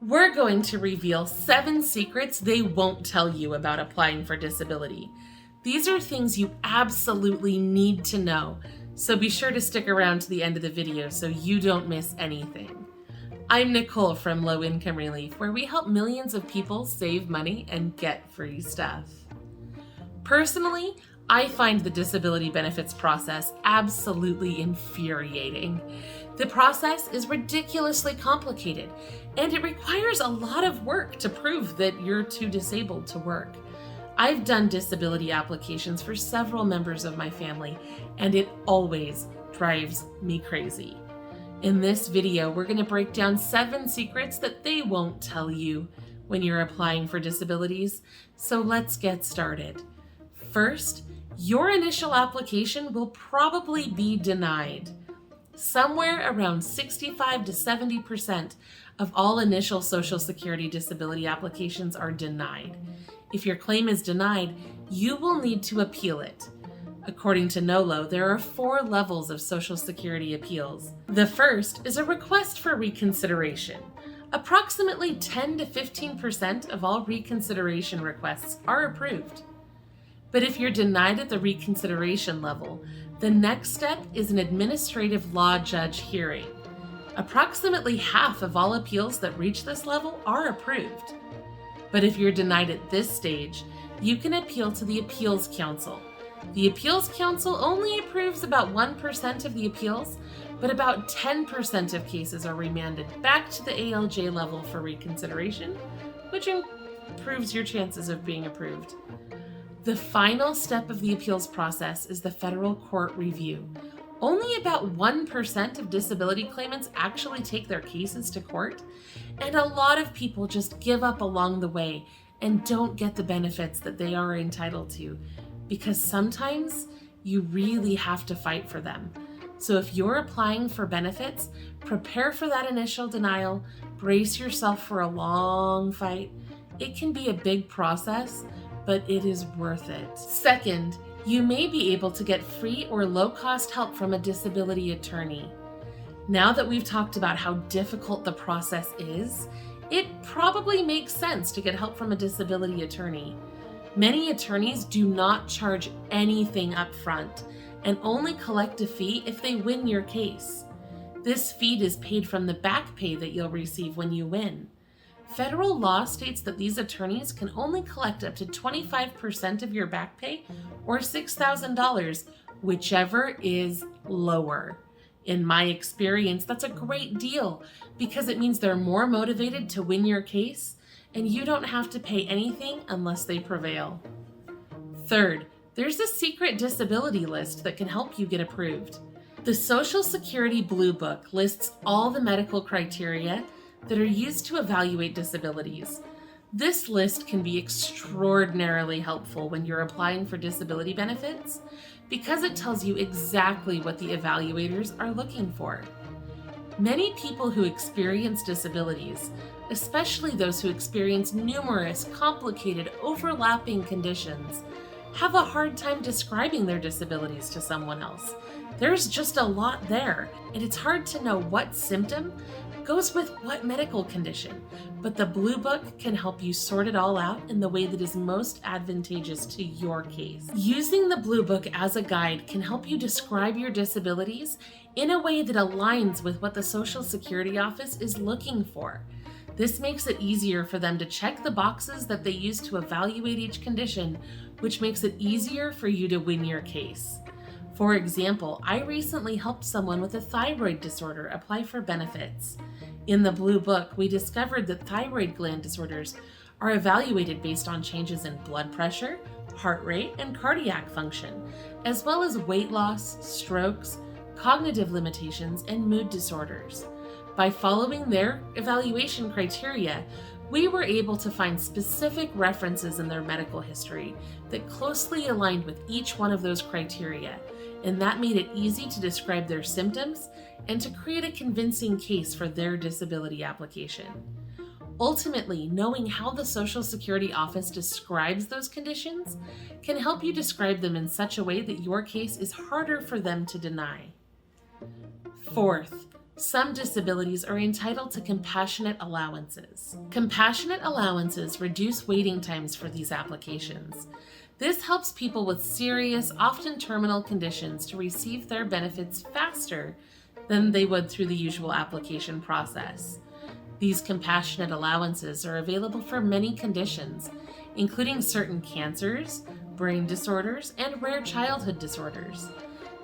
We're going to reveal 7 secrets they won't tell you about applying for disability. These are things you absolutely need to know, so be sure to stick around to the end of the video so you don't miss anything. I'm Nicole from Low Income Relief, where we help millions of people save money and get free stuff. Personally, I find the disability benefits process absolutely infuriating. The process is ridiculously complicated, and it requires a lot of work to prove that you're too disabled to work. I've done disability applications for several members of my family, and it always drives me crazy. In this video, we're going to break down 7 secrets that they won't tell you when you're applying for disabilities, so let's get started. First, your initial application will probably be denied. Somewhere around 65 to 70% of all initial Social Security disability applications are denied. If your claim is denied, you will need to appeal it. According to NOLO, there are 4 levels of Social Security appeals. The first is a request for reconsideration. Approximately 10 to 15% of all reconsideration requests are approved. But if you're denied at the reconsideration level, the next step is an administrative law judge hearing. Approximately half of all appeals that reach this level are approved. But if you're denied at this stage, you can appeal to the Appeals Council. The Appeals Council only approves about 1% of the appeals, but about 10% of cases are remanded back to the ALJ level for reconsideration, which improves your chances of being approved. The final step of the appeals process is the federal court review. Only about 1% of disability claimants actually take their cases to court, and a lot of people just give up along the way and don't get the benefits that they are entitled to, because sometimes you really have to fight for them. So if you're applying for benefits, prepare for that initial denial, brace yourself for a long fight. It can be a big process, but it is worth it. Second, you may be able to get free or low-cost help from a disability attorney. Now that we've talked about how difficult the process is, it probably makes sense to get help from a disability attorney. Many attorneys do not charge anything up front and only collect a fee if they win your case. This fee is paid from the back pay that you'll receive when you win. Federal law states that these attorneys can only collect up to 25% of your back pay or $6,000, whichever is lower. In my experience, that's a great deal because it means they're more motivated to win your case, and you don't have to pay anything unless they prevail. Third, there's a secret disability list that can help you get approved. The Social Security Blue Book lists all the medical criteria that are used to evaluate disabilities. This list can be extraordinarily helpful when you're applying for disability benefits because it tells you exactly what the evaluators are looking for. Many people who experience disabilities, especially those who experience numerous, complicated, overlapping conditions, have a hard time describing their disabilities to someone else. There's just a lot there, and it's hard to know what symptom goes with what medical condition, but the Blue Book can help you sort it all out in the way that is most advantageous to your case. Using the Blue Book as a guide can help you describe your disabilities in a way that aligns with what the Social Security office is looking for. This makes it easier for them to check the boxes that they use to evaluate each condition, which makes it easier for you to win your case. For example, I recently helped someone with a thyroid disorder apply for benefits. In the Blue Book, we discovered that thyroid gland disorders are evaluated based on changes in blood pressure, heart rate, and cardiac function, as well as weight loss, strokes, cognitive limitations, and mood disorders. By following their evaluation criteria, we were able to find specific references in their medical history that closely aligned with each one of those criteria, and that made it easy to describe their symptoms and to create a convincing case for their disability application. Ultimately, knowing how the Social Security office describes those conditions can help you describe them in such a way that your case is harder for them to deny. Fourth, Some disabilities are entitled to compassionate allowances. Compassionate allowances reduce waiting times for these applications. This helps people with serious, often terminal conditions to receive their benefits faster than they would through the usual application process. These compassionate allowances are available for many conditions, including certain cancers, brain disorders, and rare childhood disorders.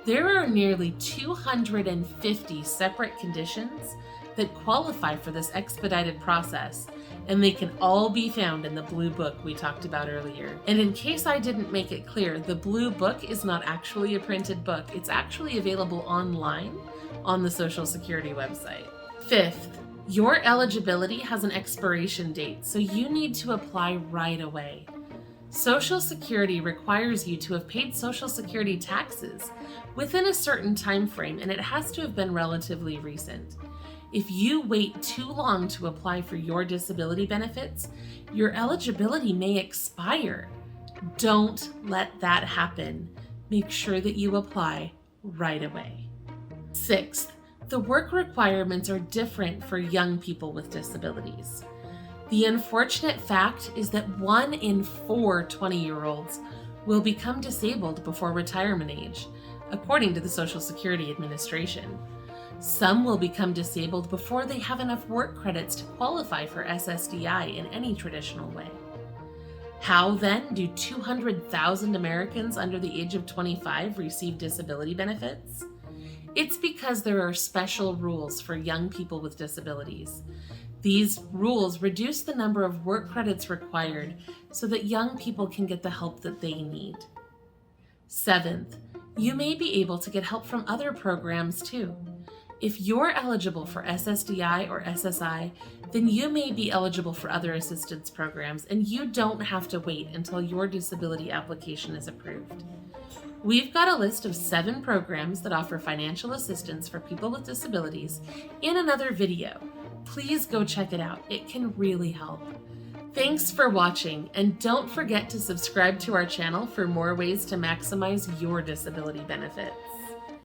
There are nearly 250 separate conditions that qualify for this expedited process, and they can all be found in the blue book we talked about earlier. And in case I didn't make it clear, the blue book is not actually a printed book. It's actually available online on the Social Security website. Fifth, your eligibility has an expiration date, so you need to apply right away. Social Security requires you to have paid Social Security taxes within a certain time frame, and it has to have been relatively recent. If you wait too long to apply for your disability benefits, your eligibility may expire. Don't let that happen. Make sure that you apply right away. Sixth, the work requirements are different for young people with disabilities. The unfortunate fact is that 1 in 4 20-year-olds will become disabled before retirement age, according to the Social Security Administration. Some will become disabled before they have enough work credits to qualify for SSDI in any traditional way. How then do 200,000 Americans under the age of 25 receive disability benefits? It's because there are special rules for young people with disabilities. These rules reduce the number of work credits required so that young people can get the help that they need. Seventh, you may be able to get help from other programs too. If you're eligible for SSDI or SSI, then you may be eligible for other assistance programs, and you don't have to wait until your disability application is approved. We've got a list of 7 programs that offer financial assistance for people with disabilities in another video. Please go check it out. It can really help. Thanks for watching, and don't forget to subscribe to our channel for more ways to maximize your disability benefits.